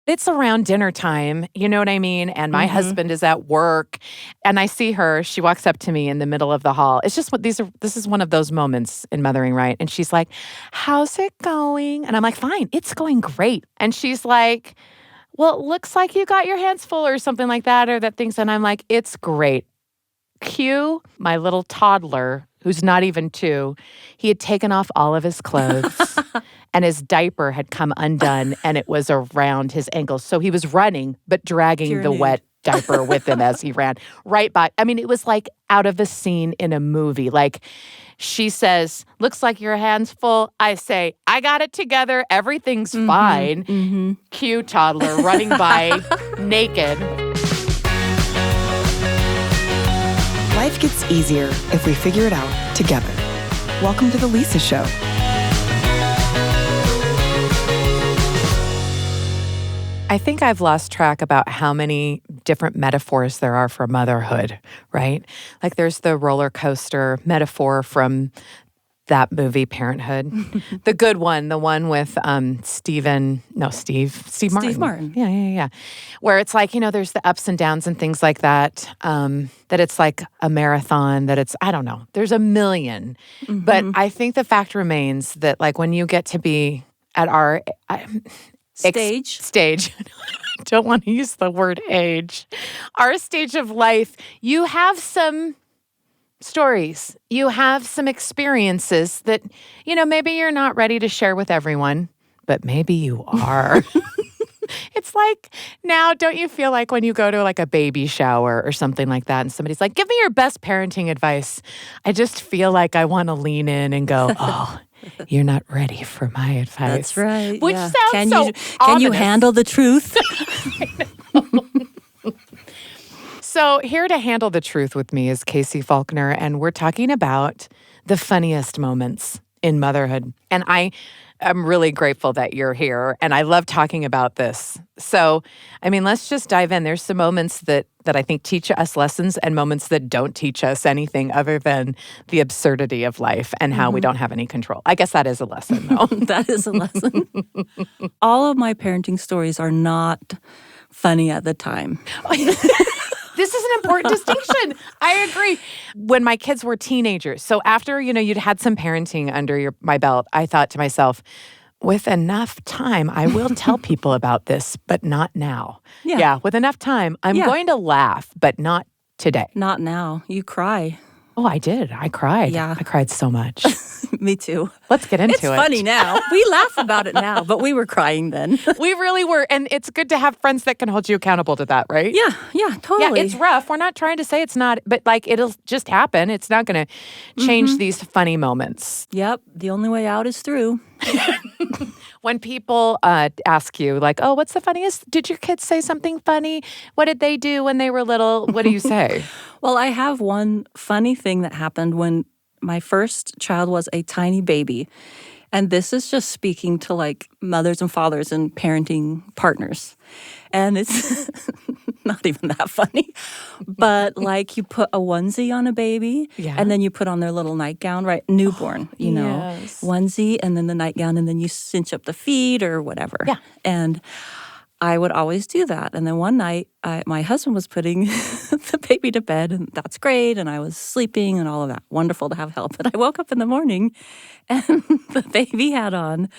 It's around dinner time, you know what I mean? And my husband is at work, and I see her. She walks up to me in the middle of the hall. It's just this is one of those moments in mothering, right? And she's like, "How's it going?" And I'm like, "Fine, it's going great." And she's like, "Well, it looks like you got your hands full," or something like that, or that things. And I'm like, "It's great." Cue my little toddler, who's not even 2. He had taken off all of his clothes and his diaper had come undone and it was around his ankles. So he was running, but dragging Pure the nude. wet diaper with him as he ran right by. I mean, it was like out of a scene in a movie. Like she says, "Looks like your hands full." I say, "I got it together. Everything's fine." Cue toddler running by naked. Life gets easier if we figure it out together. Welcome to the Lisa Show. I think I've lost track about how many different metaphors there are for motherhood, right? Like there's the roller coaster metaphor from that movie, Parenthood. The good one, the one with Steve Martin. Steve Martin. Yeah. Where it's like, there's the ups and downs and things like that, that it's like a marathon, that it's, I don't know, there's a million. But I think the fact remains that like when you get to be at our stage. I don't want to use the word age. Our stage of life, you have some stories. You have some experiences that, maybe you're not ready to share with everyone, but maybe you are. It's like now, don't you feel like when you go to like a baby shower or something like that and somebody's like, "Give me your best parenting advice." I just feel like I want to lean in and go, "Oh, you're not ready for my advice." That's right. Which yeah. sounds Can you handle the truth? So here to handle the truth with me is Kacy Faulconer, and we're talking about the funniest moments in motherhood. And I'm really grateful that you're here, and I love talking about this. So, let's just dive in. There's some moments that I think teach us lessons and moments that don't teach us anything other than the absurdity of life and how we don't have any control. I guess that is a lesson, though. That is a lesson. All of my parenting stories are not funny at the time. This is an important distinction. I agree. When my kids were teenagers, so after, you'd had some parenting under my belt, I thought to myself, with enough time, I will tell people about this, but not now. Yeah, with enough time, I'm going to laugh, but not today. Not now. You cry. Oh, I did. I cried. Yeah. I cried so much. Me too. Let's get into it. It's funny now. We laugh about it now, but we were crying then. We really were. And it's good to have friends that can hold you accountable to that, right? Yeah, totally. Yeah, it's rough. We're not trying to say it's not, but like it'll just happen. It's not going to change these funny moments. Yep. The only way out is through. When people ask you, like, "Oh, what's the funniest? Did your kids say something funny? What did they do when they were little?" What do you say? Well, I have one funny thing that happened when my first child was a tiny baby. And this is just speaking to like mothers and fathers and parenting partners. And it's not even that funny. But like you put a onesie on a baby and then you put on their little nightgown, right? Newborn, yes. onesie and then the nightgown and then you cinch up the feet or whatever. Yeah. And I would always do that. And then one night, my husband was putting the baby to bed, and that's great. And I was sleeping and all of that. Wonderful to have help. But I woke up in the morning, and the baby had on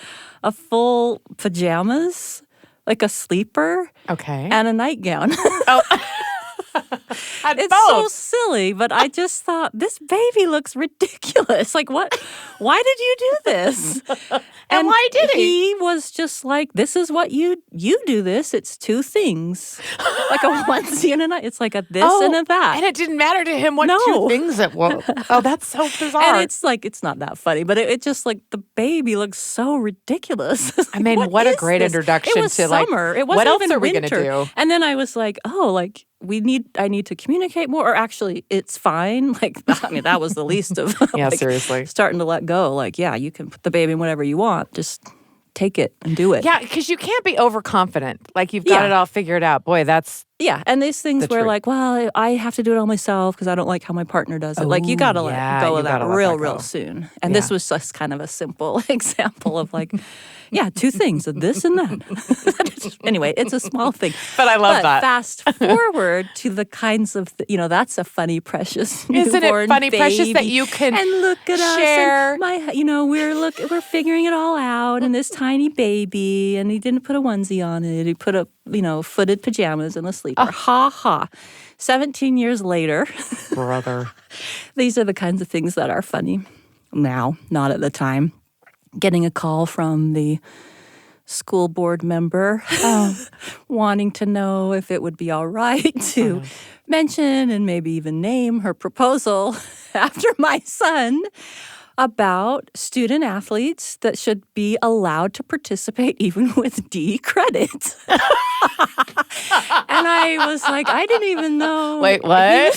a full pajamas, like a sleeper, and a nightgown. Oh. It's so silly, but I just thought, this baby looks ridiculous. Like, what? Why did you do this? And why did he? He was just like, this is what you do this. It's two things. Like a onesie and a night. It's like a this and a that. And it didn't matter to him what two things it was. Oh, that's so bizarre. And it's like, it's not that funny, but it just like, the baby looks so ridiculous. I mean, what a great introduction it was to summer. like, it wasn't what else even are we winter. going to do? And then I was like, oh, like, I need to communicate more, or actually, it's fine. Like, I mean, that was the least of Yeah, like, seriously. starting to let go. Like, yeah, you can put the baby in whatever you want. Just take it and do it. Yeah, because you can't be overconfident. Like you've got Yeah. it all figured out. Boy, that's Yeah, and these things The where truth. like, well, I have to do it all myself because I don't like how my partner does it. Like you got to Ooh, let yeah, go you of that gotta let real, that go. real soon. And this Yeah. was just kind of a simple example of like, yeah, two things, this and that. Anyway, it's a small thing. But I love that. Fast forward to the kinds of, that's a funny, precious Isn't it newborn funny, precious, that baby. you can and look at share? us and we're figuring it all out and this tiny baby and he didn't put a onesie on it. He put a footed pajamas and a sleeper. Ha ha. 17 years later, Brother. these are the kinds of things that are funny now, not at the time. Getting a call from the school board member wanting to know if it would be all right to mention and maybe even name her proposal after my son about student athletes that should be allowed to participate even with D credit. And I was like, I didn't even know. Wait, what?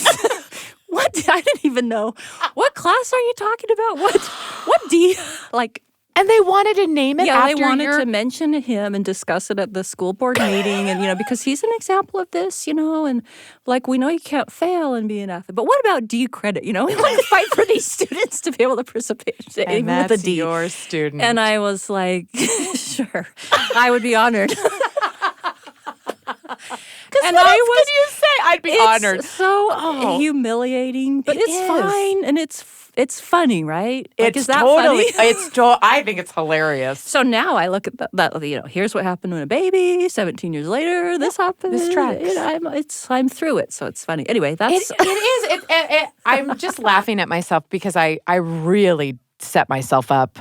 What? I didn't even know. What class are you talking about? What D? Like, And they wanted to name it yeah, after they wanted your... to mention him and discuss it at the school board meeting. And, because he's an example of this, and like we know you can't fail and be an athlete. But what about D credit? We want to fight for these students to be able to participate And even with that's a D. your student. And I was like, sure, I would be honored. And what else could you say? I'd be honored. It's so humiliating, but it's is. fine and it's funny, right? Like, It's is that totally. funny? I think it's hilarious. So now I look at that. Here's what happened when a baby. 17 years later, this happened. this tracks. I'm through it, so it's funny. Anyway, that's It is. I'm just laughing at myself because I really set myself up,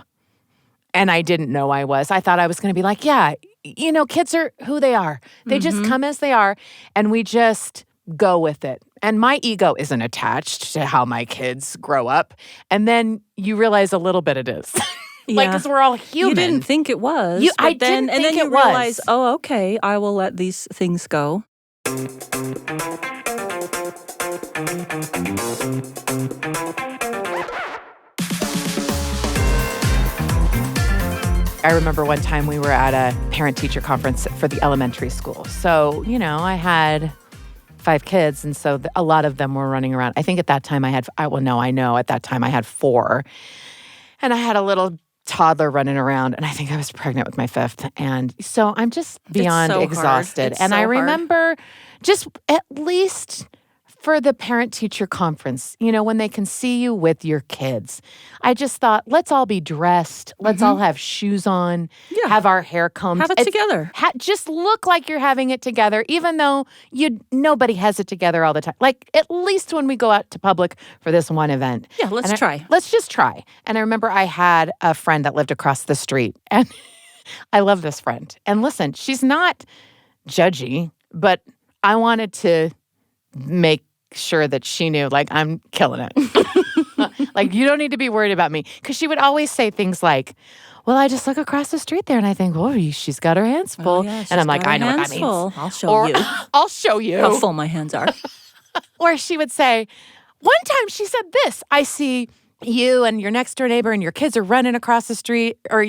and I didn't know I was. I thought I was going to be like, yeah, kids are who they are. They just come as they are, and we just go with it. And my ego isn't attached to how my kids grow up. And then you realize a little bit it is. Like, because we're all human. You didn't think it was. I but then, didn't and think then it you realize, was. oh, okay, I will let these things go. I remember one time we were at a parent-teacher conference for the elementary school. So, I had 5 kids, and so a lot of them were running around. I think at that time I know at that time I had 4. And I had a little toddler running around, and I think I was pregnant with my 5th. And so I'm just beyond so exhausted. It's and so I hard. remember just at least for the parent-teacher conference, when they can see you with your kids. I just thought, let's all be dressed. Let's all have shoes on, have our hair combed. Have it together. Just look like you're having it together, even though nobody has it together all the time. Like, at least when we go out to public for this one event. Yeah, let's try. Let's just try. And I remember I had a friend that lived across the street, and I love this friend. And listen, she's not judgy, but I wanted to make sure that she knew, like, I'm killing it. Like, you don't need to be worried about me. Because she would always say things like, well, I just look across the street there and I think, oh, she's got her hands full. Yeah, and I'm like, I know what that means. I'll show you I'll show you. how full my hands are. Or she would say, one time she said this, I see you and your next door neighbor and your kids are running across the street or,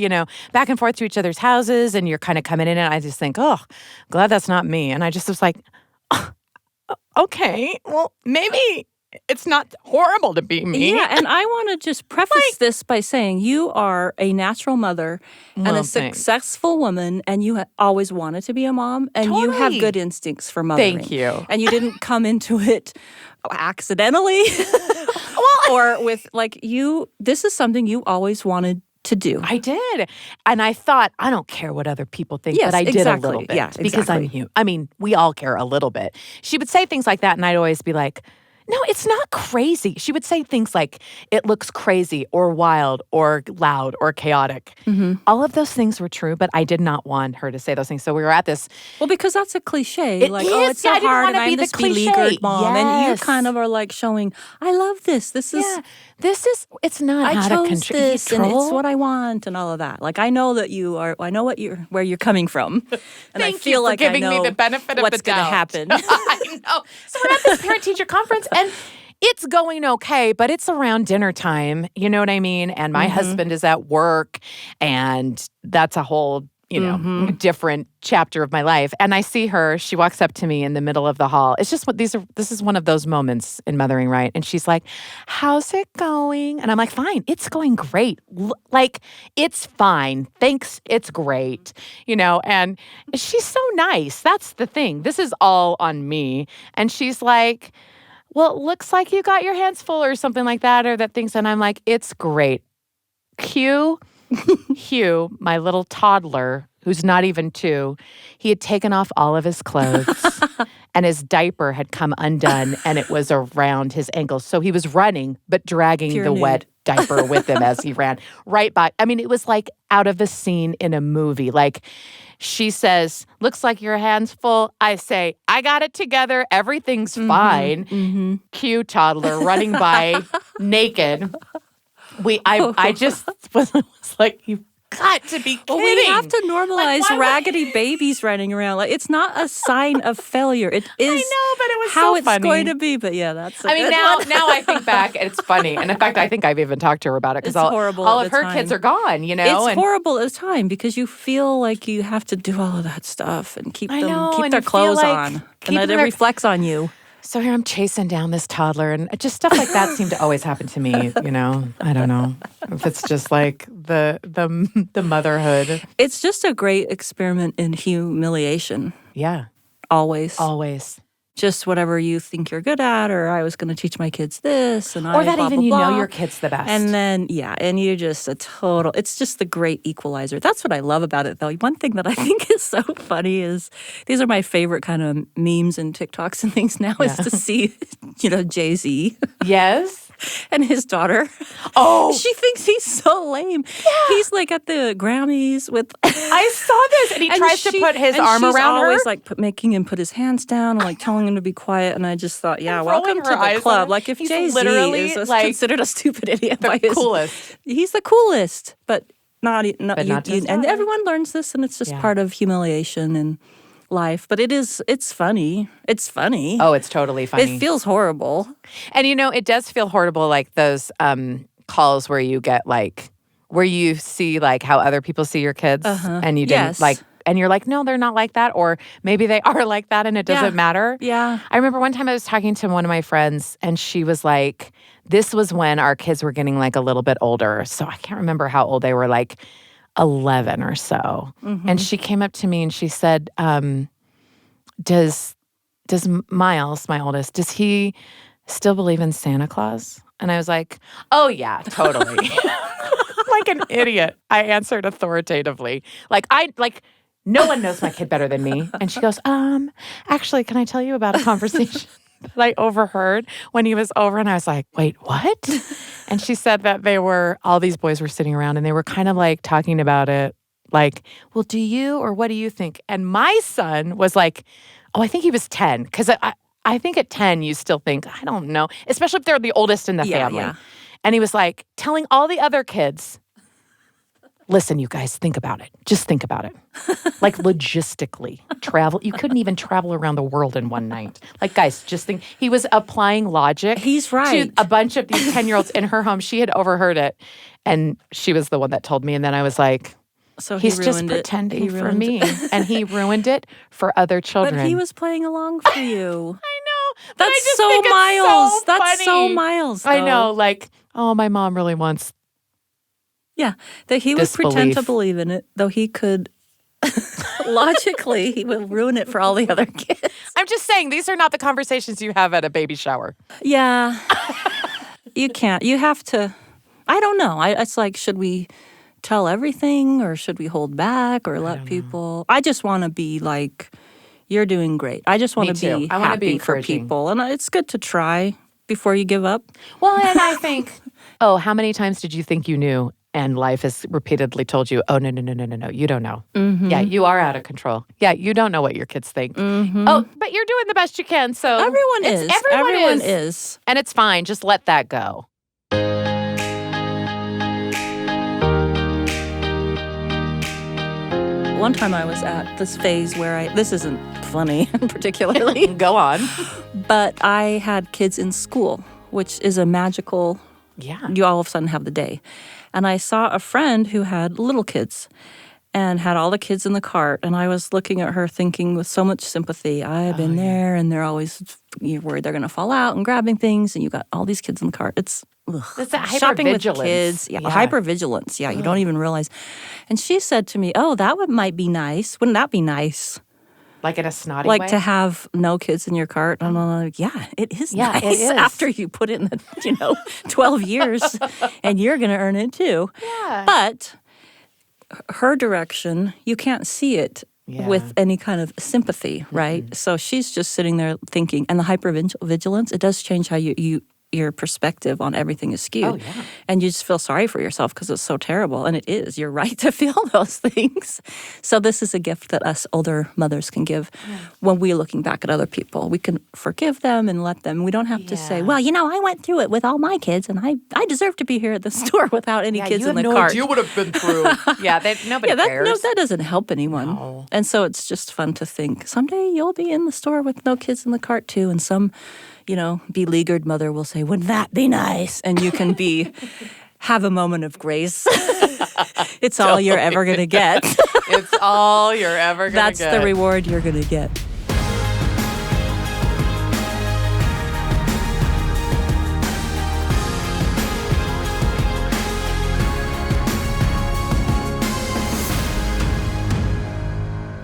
back and forth to each other's houses and you're kind of coming in and I just think, oh, glad that's not me. And I just was like, okay, well, maybe it's not horrible to be me. Yeah, and I want to just preface this by saying you are a natural mother and a thanks. successful woman, and you always wanted to be a mom, and you have Totally. good instincts for mothering. Thank you. And you didn't come into it accidentally or with this is something you always wanted to do. I did. And I thought, I don't care what other people think, Yes, but I did exactly. a little bit. Yeah, because I'm exactly. human. I mean, we all care a little bit. She would say things like that, and I'd always be like, no, it's not crazy. She would say things like, it looks crazy or wild or loud or chaotic. Mm-hmm. All of those things were true, but I did not want her to say those things. So we were at this. Well, because that's a cliche. It like, is. oh, it's so Yeah, I didn't hard, wanna and be I'm the this cliche. beleaguered mom. And you Yes. kind of are like showing, I love this. This is... Yeah, it's not I how chose to this, and it's control. what I want, and all of that. Like I know that you are. I know where you're coming from, and I Thank feel you for like giving I me know the benefit of what's the doubt. happen. I know. So we're at this parent-teacher conference, and It's going okay, but it's around dinner time. You know what I mean? And my husband is at work, and that's a whole, different chapter of my life. And I see her, she walks up to me in the middle of the hall. It's just this is one of those moments in mothering, right? And she's like, "How's it going?" And I'm like, "Fine, it's going great. Like, it's fine. Thanks, it's great." And she's so nice. That's the thing. This is all on me. And she's like, "Well, it looks like you got your hands full," or something like that, or that things. And I'm like, "It's great." Hugh, my little toddler, who's not even 2, he had taken off all of his clothes and his diaper had come undone and it was around his ankles. So he was running, but dragging Pure the nude. wet diaper with him as he ran right by. I mean, it was like out of a scene in a movie. Like, she says, "Looks like your hands full." I say, "I got it together. Everything's fine." Cue toddler running by naked. I just was like, "You've got to be kidding." Well, we have to normalize why would- raggedy babies running around. Like, it's not a sign of failure. It is I know, but it was how so it's funny. going to be. But yeah, that's a I mean, good now one. I think back, and it's funny. And in fact, I think I've even talked to her about it because It's horrible all at of the her time. kids are gone, It's horrible at the time because you feel like you have to do all of that stuff and keep I know, and their you feel clothes like on, and keeping that it their- reflects on you. So here I'm chasing down this toddler, and just stuff like that seemed to always happen to me. I don't know if it's just like the motherhood. It's just a great experiment in humiliation. Yeah, Always. always. Just whatever you think you're good at, or I was going to teach my kids this, and Or that blah, even blah, you know blah. your kid's the best. And then, and you're just it's just the great equalizer. That's what I love about it, though. One thing that I think is so funny is, these are my favorite kind of memes and TikToks and things now, is to see, Jay-Z Yes. and his daughter. Oh, She thinks he's so lame. Yeah. He's like at the Grammys with... I saw this, and he tries to put his arm around her. she's always like making him put his hands down and like telling him to be quiet. And I just thought, yeah, And welcome rolling to her eyes the on club. him. Like, if He's Jay-Z literally, is like, considered a stupid idiot the by his... coolest. He's the coolest, but not But not to his and daughter. everyone learns this, and it's just Yeah. part of humiliation and life. But it's funny. It's funny. Oh, it's totally funny. It feels horrible. And it does feel horrible, like those calls where you get where you see like how other people see your kids, and you didn't Yes. and you're like, no, they're not like that, or maybe they are like that, and it doesn't matter. Yeah. I remember one time I was talking to one of my friends, and she was like, this was when our kids were getting like a little bit older, so I can't remember how old they were, like 11 or so. And she came up to me and she said, does Miles, my oldest, does he still believe in Santa Claus? And I was like, oh yeah, totally. Like an idiot. I answered authoritatively. No one knows my kid better than me. And she goes, actually, can I tell you about a conversation that I overheard when he was over? And I was like, wait, what? And she said that all these boys were sitting around and they were kind of like talking about it. Like, well, do you, or what do you think? And my son was like, oh, I think he was 10. Because I think at 10, you still think, I don't know, especially if they're the oldest in the family. Yeah. And he was like telling all the other kids, listen, you guys, think about it. Just think about it. Like, logistically, travel. You couldn't even travel around the world in one night. Like, guys, just think. He was applying logic. He's right. To a bunch of these 10-year-olds in her home. She had overheard it. And she was the one that told me. And then I was like, So he's just ruined it. pretending He for ruined me. it. And he ruined it for other children. But he was playing along for you. I know. But That's I just so think it's Miles. so That's so funny. Miles, I though. know. Like, oh, my mom really wants. Yeah, that he would pretend to Disbelief. believe in it, though he could logically he would ruin it for all the other kids. I'm just saying, these are not the conversations you have at a baby shower. Yeah, you can't. You have to. I don't know. It's like, should we tell everything, or should we hold back, or let people? I just want to be like, you're doing great. I just want Me to too. be I wanna be happy for encouraging. people, and it's good to try before you give up. Well, and I think, oh, how many times did you think you knew? And life has repeatedly told you, oh, no, you don't know. Yeah, you are out of control. Yeah, you don't know what your kids think. Oh, but you're doing the best you can. So Everyone is. Everyone is. is. And it's fine. Just let that go. One time I was at this phase where this isn't funny particularly, Go on. but I had kids in school which is a magical, Yeah. you all of a sudden have the day. And I saw a friend who had little kids and had all the kids in the cart. And I was looking at her thinking with so much sympathy, I've been there, and they're always, you're worried they're going to fall out and grabbing things, and you got all these kids in the cart. It's It's a shopping with hypervigilance. kids. Yeah, hypervigilance. Yeah, you don't even realize. And she said to me, oh, might be nice. Wouldn't that be nice? Like in a snotty Like way? to have no kids in your cart. And I'm like, yeah, it is Yeah, nice. it is. After you put it in the, 12 years, and you're going to earn it too. Yeah. But her direction, you can't see it with any kind of sympathy, right? So she's just sitting there thinking, and the hypervigilance, it does change how your perspective on everything is skewed. Oh, yeah. And you just feel sorry for yourself because it's so terrible. And it is. You're right to feel those things. So this is a gift that us older mothers can give when we're looking back at other people. We can forgive them and let them. We don't have to say, well, I went through it with all my kids, and I deserve to be here at the store without any kids in the cart. You would have been through. Nobody cares. That doesn't help anyone. No. And so it's just fun to think, someday you'll be in the store with no kids in the cart too, and some beleaguered mother will say, wouldn't that be nice? And you can have a moment of grace. It's all you're ever going to get. It's all you're ever going to get. That's the reward you're going to get.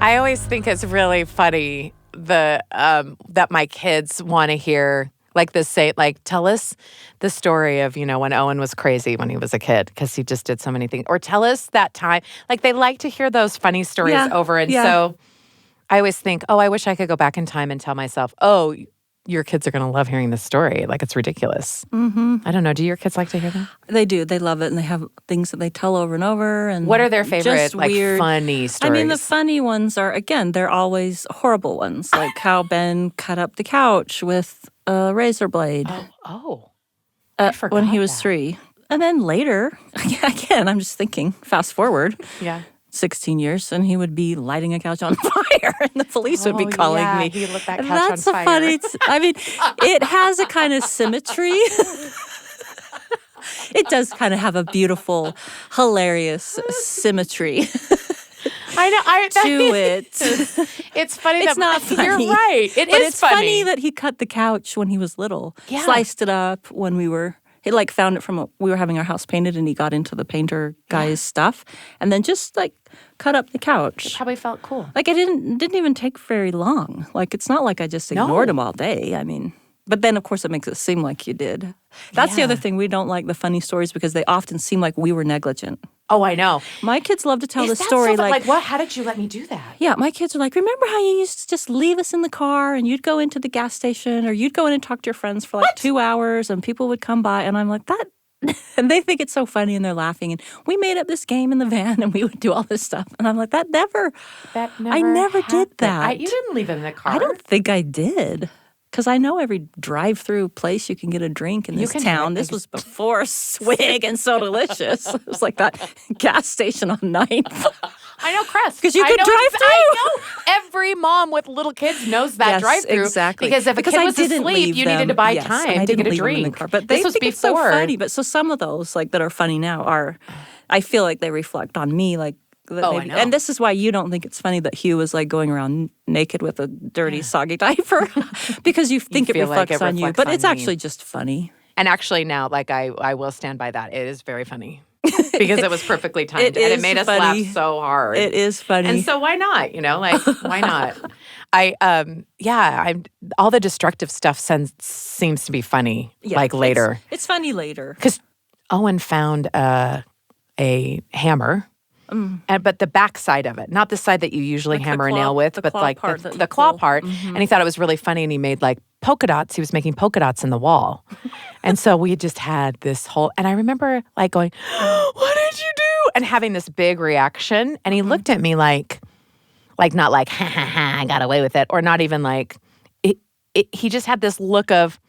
I always think it's really funny that my kids want to hear tell us the story of, when Owen was crazy when he was a kid because he just did so many things. Or tell us that time. Like, they like to hear those funny stories over. And so I always think, I wish I could go back in time and tell myself, your kids are going to love hearing this story. Like, it's ridiculous. Mm-hmm. I don't know. Do your kids like to hear that? They do. They love it. And they have things that they tell over and over. And what are their favorite, just weird, funny stories? I mean, the funny ones are, again, they're always horrible ones. Like how Ben cut up the couch with a razor blade. I forgot when he was that. 3. And then later, again, I'm just thinking, fast forward. Yeah. 16 years, and he would be lighting a couch on fire, and the police would be calling me. He lit that couch That's on a fire. funny. I mean, it has a kind of symmetry. It does kind of have a beautiful, hilarious symmetry I know. to it. It's funny. It's not funny. You're right. But it's funny that he cut the couch when he was little. Yeah. Sliced it up when he found it we were having our house painted, and he got into the painter guy's stuff, and then just cut up the couch. It probably felt cool. Like, it didn't even take very long. Like, it's not like I just ignored him all day. I mean, but then, of course, it makes it seem like you did. That's the other thing. We don't like the funny stories because they often seem like we were negligent. Oh, I know. My kids love to tell the Is that story so what? How did you let me do that? Yeah, my kids are like, remember how you used to just leave us in the car and you'd go into the gas station or you'd go in and talk to your friends for 2 hours and people would come by, and I'm like, that. And they think it's so funny and they're laughing. And we made up this game in the van and we would do all this stuff. And I'm like, I never did that. You didn't leave it in the car. I don't think I did. Because I know every drive-through place you can get a drink in this town. This was before Swig and So Delicious. It was like that gas station on 9th. I know, Crest. Because you could drive through. I know. Every mom with little kids knows that drive-through. Exactly. Because if a kid was asleep, you needed to buy time to get a drink. But they this was think before. it's so funny. But so some of those that are funny now are, I feel like they reflect on me. I know. And this is why you don't think it's funny that Hugh was going around naked with a dirty, soggy diaper. Because you think it reflects on you. But it's actually just funny. And actually now, I will stand by that. It is very funny. Because it was perfectly timed. And it made us laugh so hard. It is funny. And so why not? Why not? All the destructive stuff seems to be funny, later. It's funny later. Because Owen found a hammer. But the back side of it, not the side that you usually hammer a nail with, but the claw part. Mm-hmm. And he thought it was really funny, and he made polka dots. He was making polka dots in the wall. And so we just had this whole, and I remember going, what did you do? And having this big reaction. And he looked at me not ha ha ha, I got away with it. Or not even he just had this look of,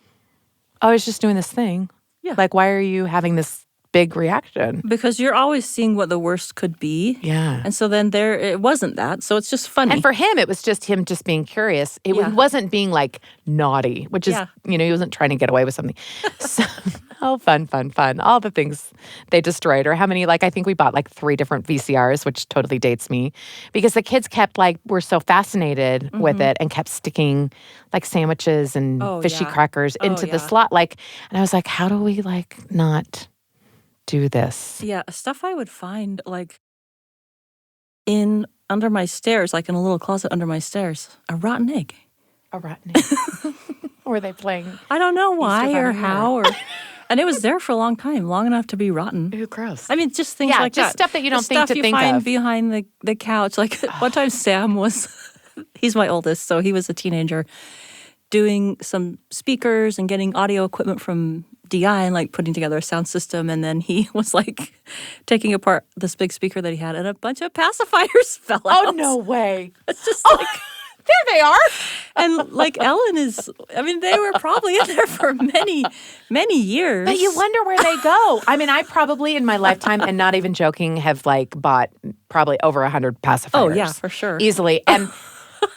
I was just doing this thing. Yeah. Why are you having this big reaction. Because you're always seeing what the worst could be. Yeah. And so then it wasn't that. So it's just funny. And for him, it was just him just being curious. He wasn't being like naughty, which is, he wasn't trying to get away with something. So, fun. All the things they destroyed. Or how many, I think we bought 3 different VCRs, which totally dates me. Because the kids kept were so fascinated with it and kept sticking sandwiches and fishy crackers into the slot. And I was like, how do we not do this? Yeah, stuff I would find in under my stairs, in a little closet under my stairs, a rotten egg. A rotten egg. Were they playing? I don't know why or how and it was there for a long time, long enough to be rotten. Ew, gross. I mean, just things like just that. Stuff that you don't think to think of. Stuff you find behind the couch. One time Sam he's my oldest, so he was a teenager, doing some speakers and getting audio equipment from DI and putting together a sound system, and then he was taking apart this big speaker that he had, and a bunch of pacifiers fell out. Oh, no way. It's just there they are. And Ellen they were probably in there for many, many years. But you wonder where they go. I mean, I probably in my lifetime, and not even joking, have bought probably over 100 pacifiers. Oh, yeah, for sure. Easily. And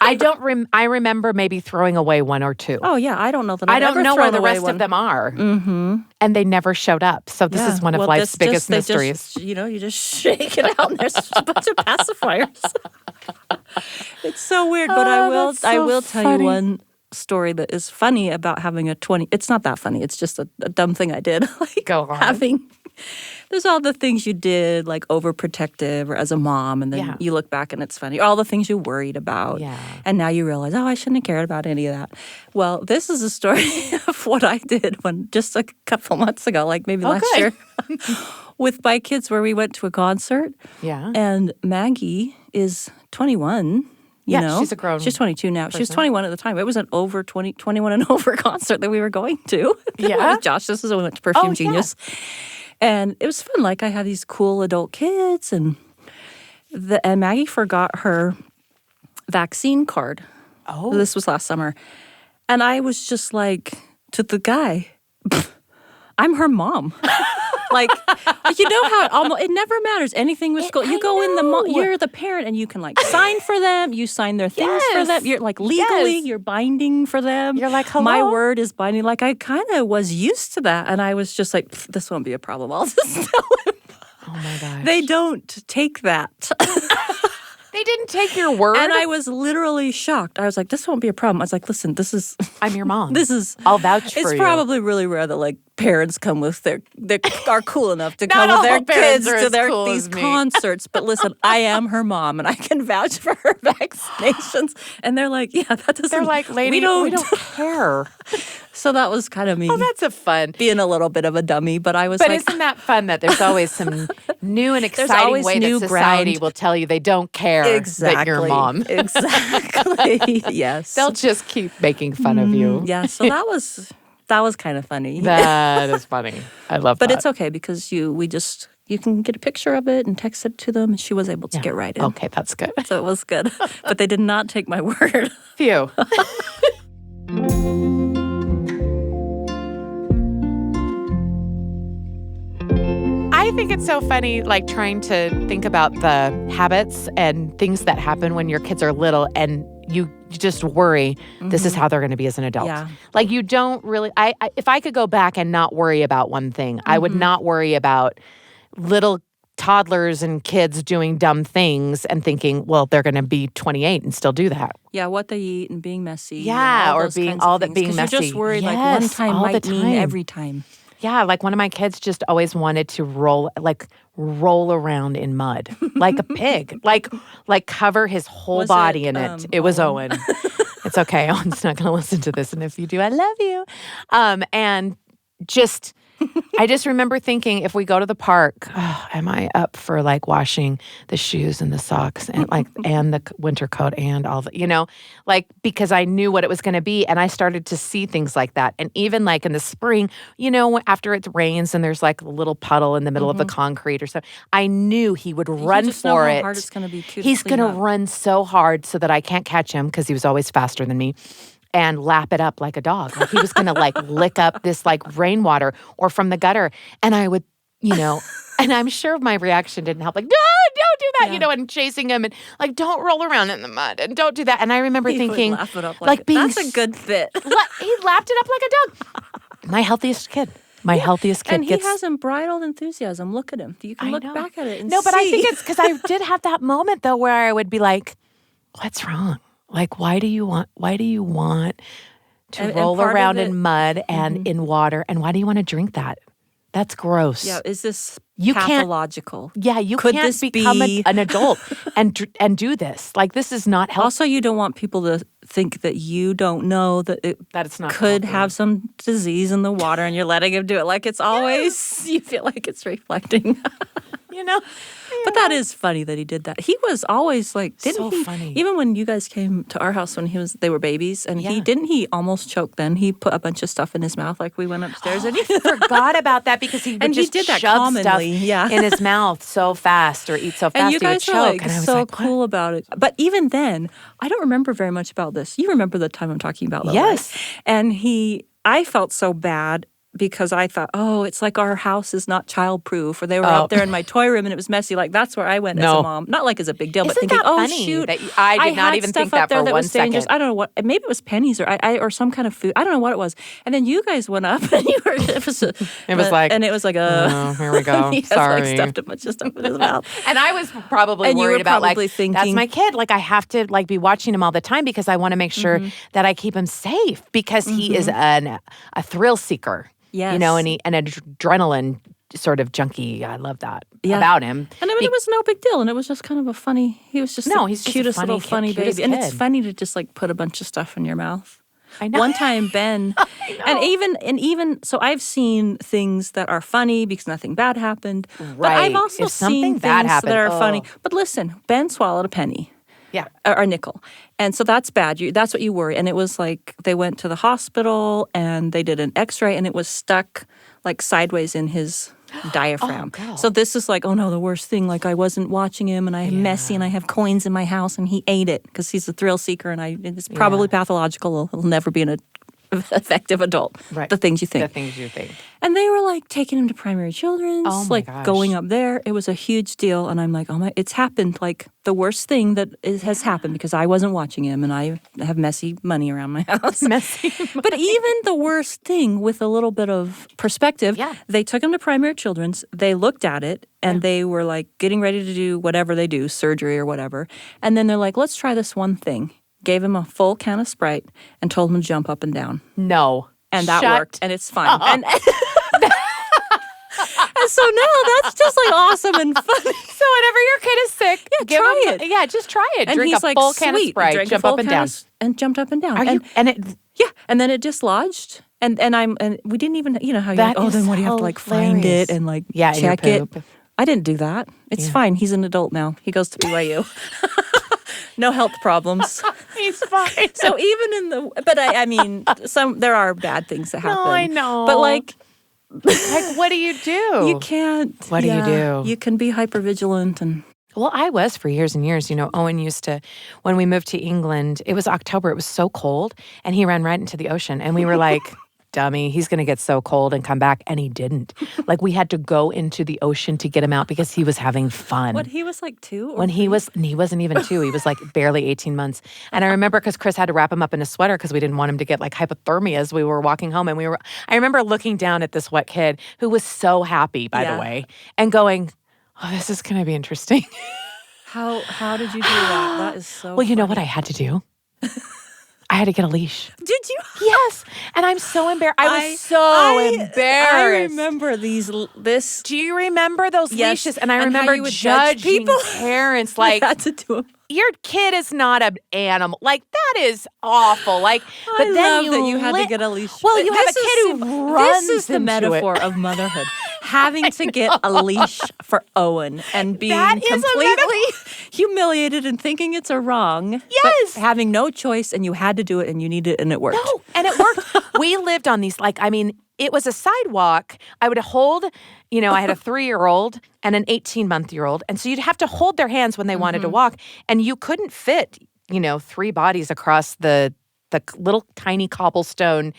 I remember maybe throwing away 1 or 2. Oh, yeah. I don't know that I don't know where the rest one. of them are. Mm-hmm. And they never showed up. So this is one of life's biggest mysteries. You just shake it out and there's just a bunch of pacifiers. It's so weird, but I will tell you one story that is funny about having a 20. It's not that funny. It's just a dumb thing I did. Go on. There's all the things you did, overprotective or as a mom, and then you look back and it's funny. All the things you worried about. Yeah. And now you realize, I shouldn't have cared about any of that. Well, this is a story of what I did just a couple months ago, maybe last year, with my kids, where we went to a concert. Yeah. And Maggie is 21. She's a grown She's 22 now. person. She was 21 at the time. It was an over 21 and over concert that we were going to. Yeah. With Josh. This is when we went to Perfume Genius. Yeah. And it was fun. I had these cool adult kids, and Maggie forgot her vaccine card. Oh. This was last summer. And I was just to the guy, I'm her mom. You know how it never matters anything with school. You go in you're the parent, and you can sign for them. You sign their things for them. You're legally, you're binding for them. You're hello? My word is binding. I kind of was used to that, and I was just this won't be a problem. I'll just tell him. Oh my gosh. They don't take that. They didn't take your word? And I was literally shocked. I was this won't be a problem. I was listen, this is... I'm your mom. I'll vouch for you. It's probably really rare that parents come with they are cool enough to come Not with their all parents kids are to as cool these as me. concerts. But listen, I am her mom, and I can vouch for her vaccinations. And they're yeah, that doesn't... They're lady, we don't care. So that was kind of me. Oh, that's a fun. Being a little bit of a dummy, but I was But isn't that fun that there's always some new and exciting way that society will tell you they don't care that you're a mom. Exactly. Yes. They'll just keep making fun of you. Yeah, so that was kind of funny. That is funny. I love that. But it's okay because you can get a picture of it and text it to them, and she was able to get right in. Okay, that's good. So it was good. But they did not take my word. Phew. I think it's so funny, trying to think about the habits and things that happen when your kids are little, and you just worry this is how they're going to be as an adult. Yeah. You don't really. If I could go back and not worry about one thing, I would not worry about little toddlers and kids doing dumb things and thinking, well, they're going to be 28 and still do that. Yeah, what they eat and being messy. Yeah, or being all that being messy. You're just worried Yes, one time all might the mean time. every time. Yeah, one of my kids just always wanted to roll around in mud like a pig, cover his whole body in it. It was Owen. It's okay. Owen's not going to listen to this, and if you do, I love you. And just I just remember thinking, if we go to the park, am I up for washing the shoes and the socks and and the winter coat and all the, because I knew what it was going to be, and I started to see things like that. And even in the spring, after it rains and there's a little puddle in the middle of the concrete or so, I knew he would run just for know it. how hard it's going to be too. He's going to run so hard so that I can't catch him because he was always faster than me. And lap it up like a dog. He was going to lick up this rainwater or from the gutter. And I would you know, and I'm sure my reaction didn't help. Like, no, don't do that, you know, and chasing him and like, don't roll around in the mud and don't do that. And I remember thinking, laugh it up like being, that's a good fit. he lapped it up like a dog. My healthiest kid. My healthiest kid. And he has unbridled enthusiasm. Look at him. You can look back at it and No, but I see. think it's because I did have that moment though where I would be like, what's wrong? Like, why do you want to roll around in mud and in water? And why do you want to drink that? That's gross. Yeah, is this you pathological? You Could can't this become be an adult and do this. Like, this is not healthy. Also, you don't want people to think that you don't know that it's not could healthy. have some disease in the water and you're letting him do it. Like it's always, you feel like it's reflecting. You know? But that is funny that he did that. He was always like, So funny. Even when you guys came to our house when they were babies, and he almost choke then? He put a bunch of stuff in his mouth, like we went upstairs and he forgot about that because he would and just he did that shove commonly, stuff in his mouth so fast or eat so fast And you he would guys were choke. like And I was so like, cool about it. But even then, I don't remember very much about this. You remember the time I'm talking about, though, yes. right? And I felt so bad because I thought, oh, it's like our house is not childproof, or they were out there in my toy room and it was messy. Like that's where I went as a mom. Not like as a big deal, but Isn't thinking, that oh funny shoot, that I did not had even stuff think up that there for one was dangerous. second. I don't know what, maybe it was pennies or some kind of food. I don't know what it was. And then you guys went up and you were it was like oh, here we go. He Sorry. has, like, stuffed a bunch of stuff in his mouth. And I was probably And you worried were about probably like thinking, that's my kid. Like I have to like be watching him all the time because I want to make sure that I keep him safe because he is a thrill seeker. Yes. You know, and an adrenaline sort of junkie. I love that about him. And I mean, it was no big deal. And it was just kind of he was just he's just cutest a little funny baby. cutest And it's kid. funny to just like put a bunch of stuff in your mouth. I know. One time, Ben, and even, so I've seen things that are funny because nothing bad happened. But I've also seen things that are funny. But listen, Ben swallowed a penny. Yeah. Or a nickel. And so that's bad. That's what you worry. And it was like they went to the hospital and they did an x-ray and it was stuck like sideways in his diaphragm. So this is like, oh no, the worst thing. Like I wasn't watching him and I'm messy and I have coins in my house and he ate it because he's a thrill seeker and it's probably pathological. He'll never be an effective adult. Right. The things you think. The things you think. And they were like taking him to primary children's, going up there. It was a huge deal. And I'm like, oh my, it's happened. Like the worst thing that has happened because I wasn't watching him and I have messy money around my house. Messy money. But even the worst thing with a little bit of perspective, they took him to primary children's. They looked at it and they were like getting ready to do whatever they do, surgery or whatever. And then they're like, let's try this one thing. Gave him a full can of Sprite and told him to jump up and down. No. And that worked, and it's fine. And so now that's just like awesome and funny. So whenever your kid is sick, try it. Yeah, just try it. And Drink he's a like, full can of sweet. Sprite, Drank jump a full up and can down. and jumped up and down. And then it dislodged. And we didn't even, you know how you're like, That then is what do you have to like find hilarious. it and like in your check it? poop. I didn't do that. It's fine. He's an adult now. He goes to BYU. No health problems. He's fine. So even but I mean, there are bad things that happen. No, I know. But like what do you do? you can't. What do you do? You can be hypervigilant and. Well, I was for years and years. You know, Owen used to, when we moved to England, it was October, it was so cold, and he ran right into the ocean. And we were like, dummy, he's going to get so cold and come back. And he didn't. Like, we had to go into the ocean to get him out because he was having fun. What, he was like 2? When he wasn't even 2. He was like barely 18 months. And I remember because Chris had to wrap him up in a sweater because we didn't want him to get like hypothermia as we were walking home. And I remember looking down at this wet kid who was so happy, by the way, and going, oh, this is going to be interesting. How did you do that? That is so Well, you know funny. what I had to do? I had to get a leash. Did you? Yes. And I'm so embarrassed. I was so embarrassed. I remember this. Do you remember those Yes. leashes? And I And how remember you would judge judging people. parents I like, had to do it. your kid is not an animal. Like, that is awful. Like, but I then love that you had to get a leash. Well, But you have a this kid is- who runs This is the into metaphor it. of motherhood. Having to get a leash for Owen and being That is a completely humiliated and thinking it's a wrong. Yes. But having no choice and you had to do it and you needed it and it worked. No, and it worked. We lived on these, like, I mean, it was a sidewalk. I would hold, you know, I had a 3-year-old and an 18-month-year-old. And so you'd have to hold their hands when they wanted to walk. And you couldn't fit, you know, 3 bodies across the the little tiny cobblestone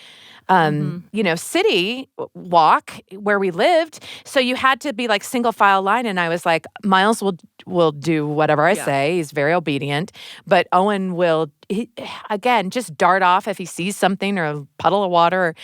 city walk where we lived. So you had to be like single file line. And I was like, Miles will do whatever I say. He's very obedient. But Owen will, again, just dart off if he sees something or a puddle of water, or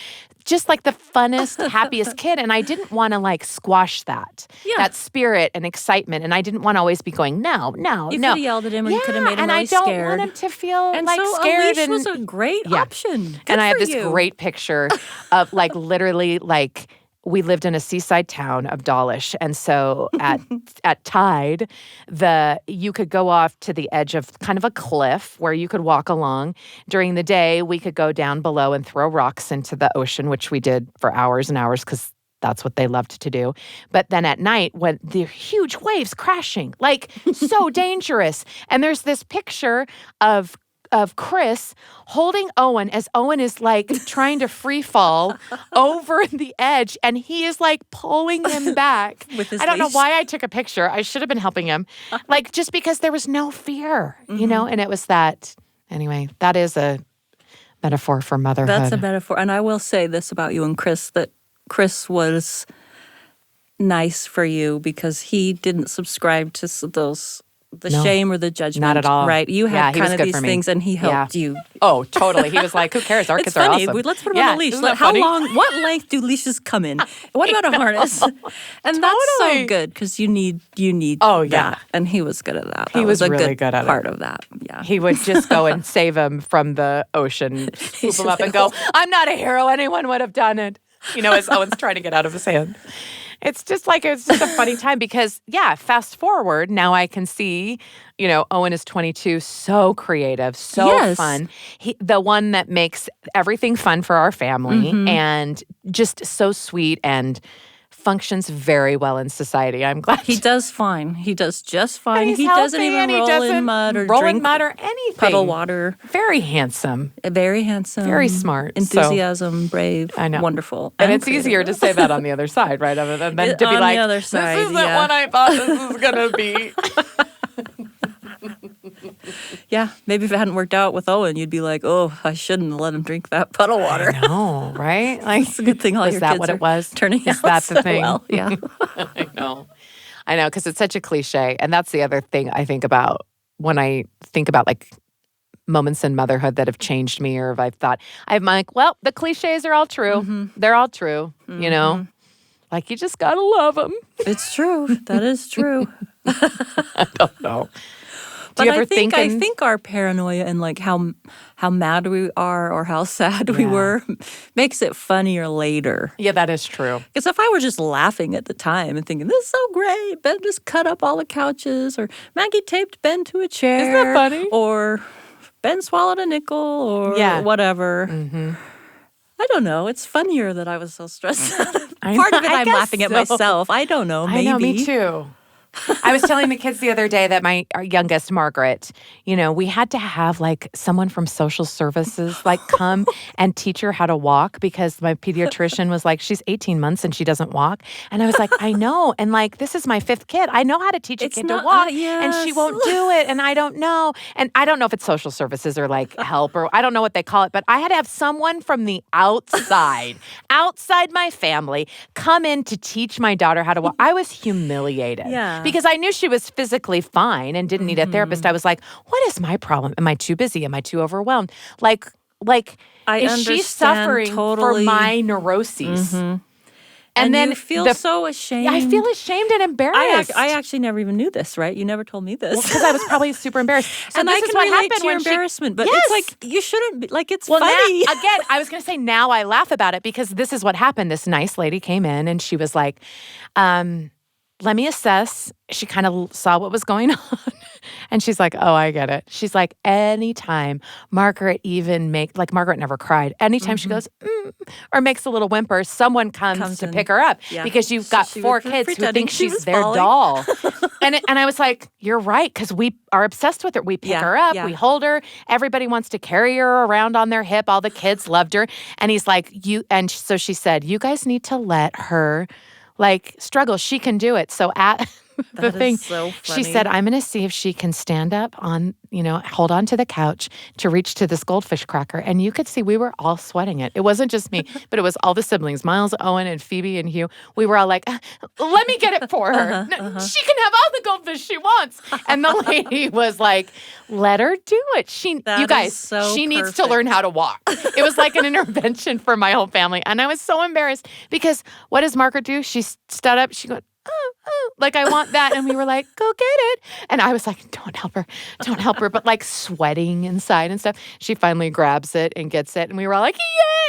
just like the funnest, happiest kid. And I didn't want to like squash that spirit and excitement. And I didn't want to always be going, no. You could have yelled at him, or you could have made him really scared. And I don't want him to feel and like so scared. A leash was a great option. Good and I have for this you. great picture of like literally like we lived in a seaside town of Dawlish. And so at tide, you could go off to the edge of kind of a cliff where you could walk along. During the day, we could go down below and throw rocks into the ocean, which we did for hours and hours because that's what they loved to do. But then at night, when the huge waves crashing, like so dangerous. And there's this picture of Chris holding Owen as Owen is like trying to free fall over the edge, and he is like pulling him back. With his I don't know leash. why I took a picture. I should have been helping him. Like just because there was no fear, and it was that. Anyway, that is a metaphor for motherhood. That's a metaphor. And I will say this about you and Chris, that Chris was nice for you because he didn't subscribe to the shame or the judgment. Not at all. Right? You had he was kind of good for these me. things, and he helped you. Oh, totally. He was like, who cares? Our It's kids are funny. awesome. Let's put him on a leash. Isn't that How funny? long? What length do leashes come in? What about a harness? And that's so good because you need that. And he was good at that. He was a really good good at part it. of that. Yeah. He would just go and save him from the ocean, swoop him up and go, I'm not a hero. Anyone would have done it. As Owen's trying to get out of his hand. It's just a funny time because, fast forward, now I can see, Owen is 22, so creative, so fun. The one that makes everything fun for our family and just so sweet and functions very well in society. I'm glad. He does fine. He does just fine. He doesn't even roll in mud or drink mud or anything. Puddle water. Very handsome. Very handsome. Very smart. Enthusiasm, brave. I know. Wonderful. And it's easier to say that on the other side, right? Other than to be On like, the other side, this isn't what I thought this was going to be. Yeah, maybe if it hadn't worked out with Owen, you'd be like, oh, I shouldn't have let him drink that puddle water. I know, right? Like, it's a good thing all your is that kids what are it was? turning Is out that so the thing? well. Yeah. I know, because it's such a cliche. And that's the other thing I think about when I think about like moments in motherhood that have changed me, or if I've thought, I'm like, well, the cliches are all true. They're all true, Like, you just got to love them. It's true. That is true. I don't know. But I think our paranoia and like how mad we are or how sad we were makes it funnier later. Yeah, that is true. Because if I were just laughing at the time and thinking, this is so great, Ben just cut up all the couches, or Maggie taped Ben to a chair. Isn't that funny? Or Ben swallowed a nickel, or whatever. I don't know. It's funnier that I was so stressed out. Part of it I'm laughing at myself. I don't know. Maybe. I know, me too. I was telling the kids the other day that our youngest, Margaret, we had to have like someone from social services like come and teach her how to walk because my pediatrician was like, she's 18 months and she doesn't walk. And I was like, I know. And like, this is my 5th kid. I know how to teach a kid to walk and she won't do it. And I don't know. And I don't know if it's social services or like help or I don't know what they call it, but I had to have someone from the outside my family come in to teach my daughter how to walk. I was humiliated. Yeah. Because I knew she was physically fine and didn't need a therapist. I was like, what is my problem? Am I too busy? Am I too overwhelmed? Like, is she suffering totally. for my neuroses? And then you feel so ashamed. I feel ashamed and embarrassed. I actually never even knew this, right? You never told me this. Because I was probably super embarrassed. So and this I is can what relate happened to your when embarrassment, but it's like, you shouldn't be, like, it's funny. funny. Again, I was going to say now I laugh about it because this is what happened. This nice lady came in and she was like, let me assess. She kind of saw what was going on. And she's like, oh, I get it. She's like, anytime Margaret Margaret never cried. Anytime she goes, or makes a little whimper, someone comes to pick her up. Yeah. Because you've got 4 kids who think she's their doll. and I was like, you're right, because we are obsessed with her. We pick her up, we hold her. Everybody wants to carry her around on their hip. All the kids loved her. And he's like, so she said, you guys need to let her like struggle. She can do it. So the That thing. is so She funny. said, I'm going to see if she can stand up on, hold on to the couch to reach to this goldfish cracker. And you could see we were all sweating it. It wasn't just me, but it was all the siblings, Miles, Owen, and Phoebe and Hugh. We were all like, let me get it for her. She can have all the goldfish she wants. And the lady was like, let her do it. That you guys, is so she needs to perfect. learn how to walk. It was like an intervention for my whole family. And I was so embarrassed because what does Margaret do? She stood up. She goes, like, I want that. And we were like, go get it. And I was like, don't help her. But like sweating inside and stuff. She finally grabs it and gets it. And we were all like,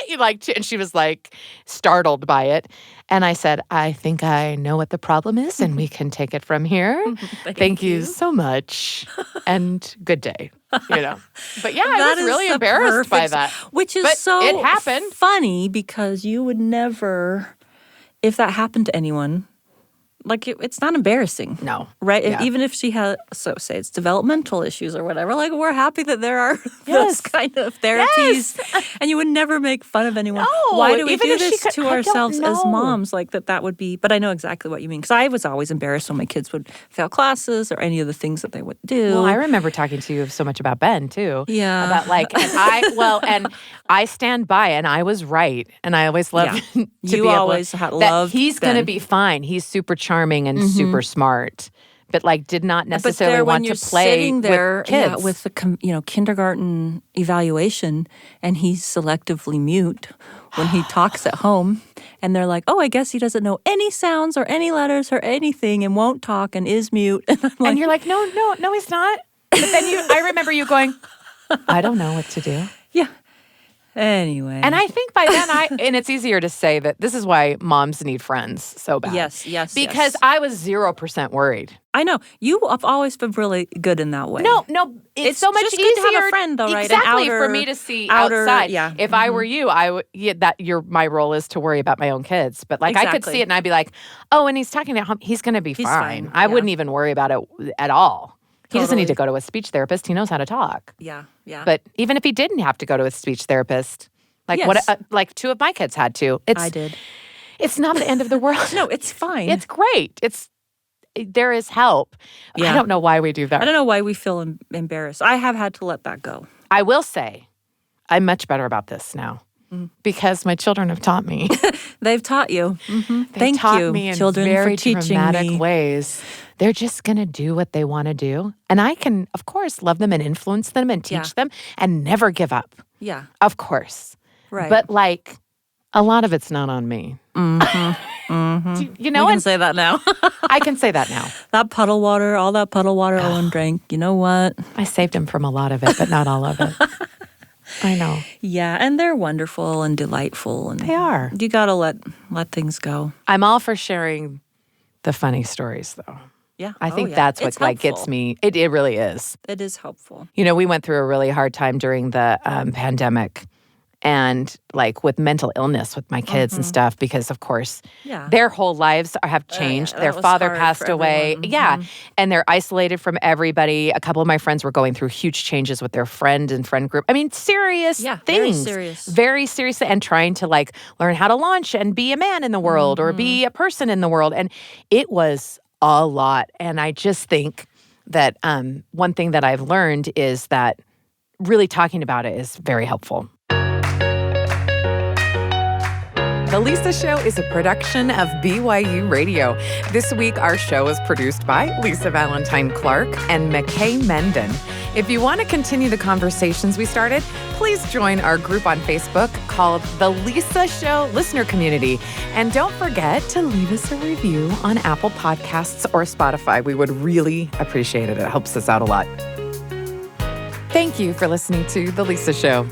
yeah. And she was like startled by it. And I said, I think I know what the problem is and we can take it from here. Thank you so much. And good day. But yeah, I was really embarrassed by that. Which is But so it happened. funny because you would never, if that happened to anyone, like it's not embarrassing. No. Right? Yeah. Even if she had, say it's developmental issues or whatever, like we're happy that there are those kind of therapies. And you would never make fun of anyone. No, Why do we even do if she this could- to I don't ourselves as know. moms? Like that would be, but I know exactly what you mean. Because I was always embarrassed when my kids would fail classes or any of the things that they would do. Well, I remember talking to you so much about Ben too. Yeah. About and I stand by, and I was right, and I always loved to You be always able that loved he's going to Ben. be fine. He's super charming and super smart, but like did not necessarily want to play sitting there, with kids. with the kindergarten evaluation, and he's selectively mute when he talks at home, and they're like, "Oh, I guess he doesn't know any sounds or any letters or anything, and won't talk and is mute." And I'm like, and you're like, no, he's not. But then I remember you going, I don't know what to do. "Yeah." Anyway, And I think by then and it's easier to say that this is why moms need friends so bad. Yes, Because I was 0% worried. I know you have always been really good in that way. No, it's so much just easier good to have a friend, though, right? An Exactly, for outer- me to see outer- outside. yeah. If I were you, I would. My role is to worry about my own kids. But like I could Exactly. see it, and I'd be like, oh, and he's talking to him. He's going to be He's fine. fine, I yeah. wouldn't even worry about it at all. He doesn't need Totally. to go to a speech therapist. He knows how to talk. Yeah. But even if he didn't have to go to a speech therapist, like Yes. like two of my kids had to. I did. It's not the end of the world. No, it's fine. It's great. There is help. Yeah. I don't know why we do that. I don't know why we feel embarrassed. I have had to let that go. I will say, I'm much better about this now Mm. because my children have taught me. They've taught you. They Thank taught you, me in children, very for teaching dramatic me. ways. They're just going to do what they want to do. And I can, of course, love them and influence them and teach them and never give up. Yeah. Of course. Right. But like, a lot of it's not on me. You know, You can and say that now. I can say that now. That puddle water, all that puddle water Owen drank. You know what? I saved him from a lot of it, but not all of it. I know. Yeah, and they're wonderful and delightful. And They are. You got to let things go. I'm all for sharing the funny stories, though. Yeah. I think yeah. that's what It's like gets helpful. me. It really is. It is helpful. You know, we went through a really hard time during the pandemic and like with mental illness with my kids and stuff because, of course, Yeah. their whole lives have changed. that Their was father hard passed for away. everyone. Yeah. And they're isolated from everybody. A couple of my friends were going through huge changes with their friend group. I mean, serious Yeah, very things. serious. Very serious. And trying to like learn how to launch and be a man in the world or be a person in the world. And it was a lot. And I just think that one thing that I've learned is that really talking about it is very helpful. The Lisa Show is a production of BYU Radio. This week, our show is produced by Lisa Valentine Clark and McKay Menden. If you want to continue the conversations we started, please join our group on Facebook called The Lisa Show Listener Community. And don't forget to leave us a review on Apple Podcasts or Spotify. We would really appreciate it. It helps us out a lot. Thank you for listening to The Lisa Show.